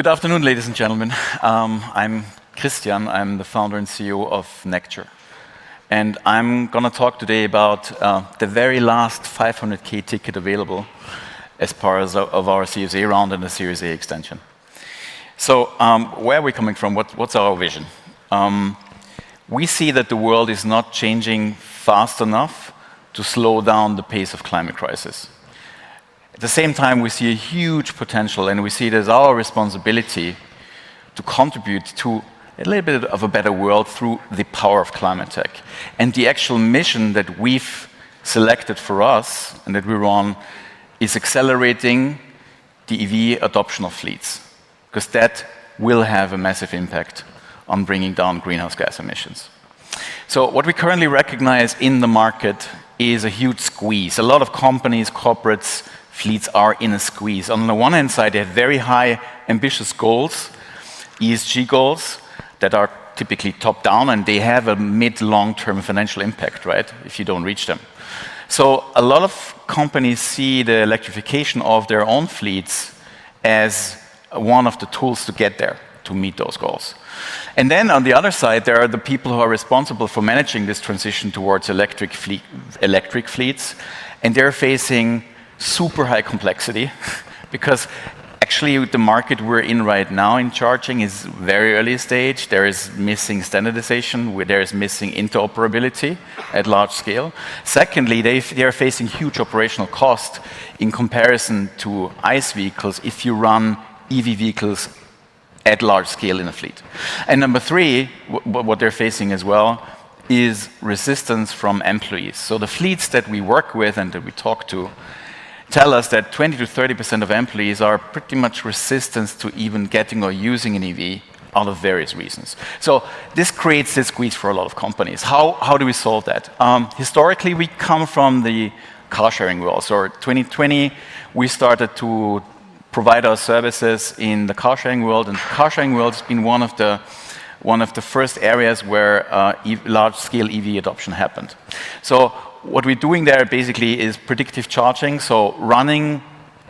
Good afternoon, ladies and gentlemen. I'm Christian. I'm the founder and CEO of Necture. And I'm going to talk today about the very last 500K ticket available as part of our Series A round and the Series A extension. So where are we coming from? What's our vision? We see that the world is not changing fast enough to slow down the pace of climate crisis. At the same time, we see a huge potential, and we see it as our responsibility to contribute to a little bit of a better world through the power of climate tech. And the actual mission that we've selected for us and that we run is accelerating the EV adoption of fleets, because that will have a massive impact on bringing down greenhouse gas emissions. So what we currently recognize in the market is a huge squeeze. A lot of companies, corporates, fleets are in a squeeze. On the one hand side, they have very high, ambitious goals, ESG goals, that are typically top-down, and they have a mid-long-term financial impact, right, if you don't reach them. So a lot of companies see the electrification of their own fleets as one of the tools to get there, to meet those goals. And then on the other side, there are the people who are responsible for managing this transition towards electric fleets, and they're facing super high complexity because actually the market we're in right now in charging is very early stage. There is missing standardization, there is missing interoperability at large scale. Secondly, they are facing huge operational cost in comparison to ICE vehicles if you run EV vehicles at large scale in a fleet. And number three, what they're facing as well is resistance from employees. So the fleets that we work with and that we talk to tell us that 20 to 30% of employees are pretty much resistant to even getting or using an EV out of various reasons. So this creates this squeeze for a lot of companies. How do we solve that? Historically, we come from the car sharing world. So in 2020, we started to provide our services in the car sharing world, and the car sharing world has been one of the first areas where large-scale EV adoption happened. So what we're doing there basically is predictive charging, so running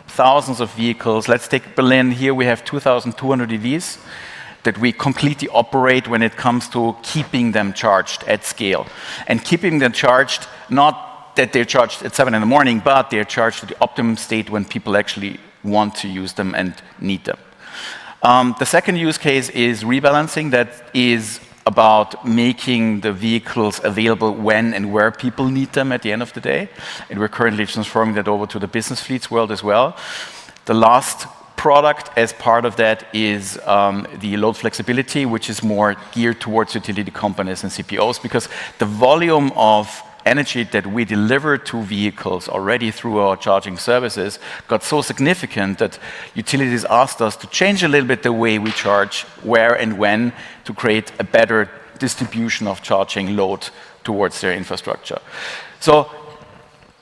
thousands of vehicles. Let's take Berlin. Here we have 2,200 EVs that we completely operate when it comes to keeping them charged at scale. And keeping them charged, not that they're charged at 7 in the morning, but they're charged to the optimum state when people actually want to use them and need them. The second use case is rebalancing. That is about making the vehicles available when and where people need them at the end of the day. And we're currently transforming that over to the business fleets world as well. The last product as part of that is the load flexibility, which is more geared towards utility companies and CPOs, because the volume of energy that we deliver to vehicles already through our charging services got so significant that utilities asked us to change a little bit the way we charge, where and when, to create a better distribution of charging load towards their infrastructure. So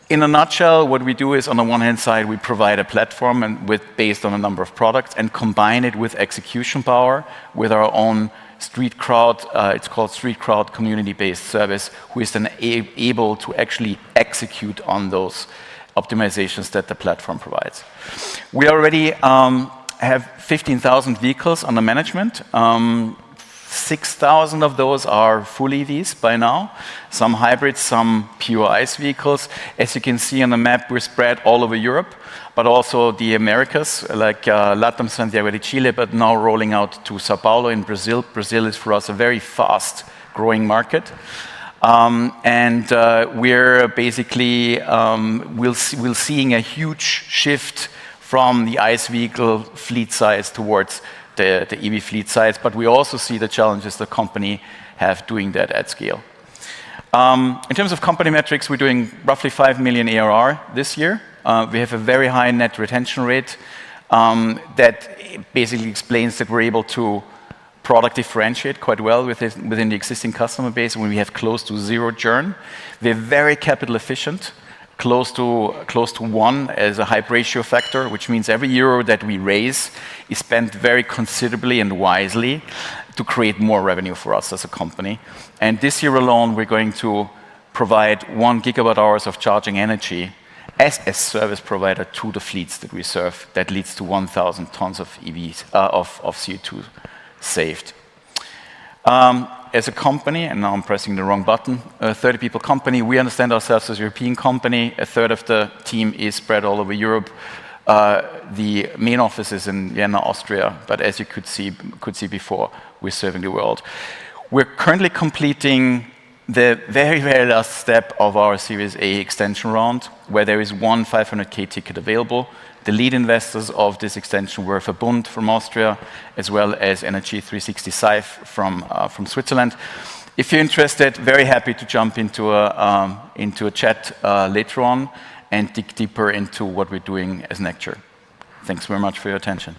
in a nutshell, what we do is, on the one hand side, we provide a platform based on a number of products and combine it with execution power with our own Street Crowd, it's called Street Crowd community-based service, who is then able to actually execute on those optimizations that the platform provides. We already have 15,000 vehicles under management. 6,000 of those are full EVs by now, some hybrids, some pure ICE vehicles. As you can see on the map, we're spread all over Europe, but also the Americas, like Latam, Santiago de Chile, but now rolling out to Sao Paulo in Brazil. Brazil is for us a very fast-growing market. We're basically we're seeing a huge shift from the ICE vehicle fleet size towards the EV fleet size, but we also see the challenges the company have doing that at scale. In terms of company metrics, we're doing roughly 5 million ARR this year. We have a very high net retention rate that basically explains that we're able to product differentiate quite well within the existing customer base when we have close to zero churn. We're very capital efficient, close to 1 as a hype ratio factor, which means every euro that we raise is spent very considerably and wisely to create more revenue for us as a company. And this year alone, we're going to provide 1 gigawatt hours of charging energy as a service provider to the fleets that we serve. That leads to 1,000 tons of EVs, of CO2 saved. As a company, and now I'm pressing the wrong button, a 30-people company, we understand ourselves as a European company. A third of the team is spread all over Europe. The main office is in Vienna, Austria, but as you could see before, we're serving the world. We're currently completing the very, very last step of our Series A extension round, where there is one 500K ticket available. The lead investors of this extension were Verbund from Austria, as well as Energy 365 from Switzerland. If you're interested, very happy to jump into a chat later on and dig deeper into what we're doing as Necture. Thanks very much for your attention.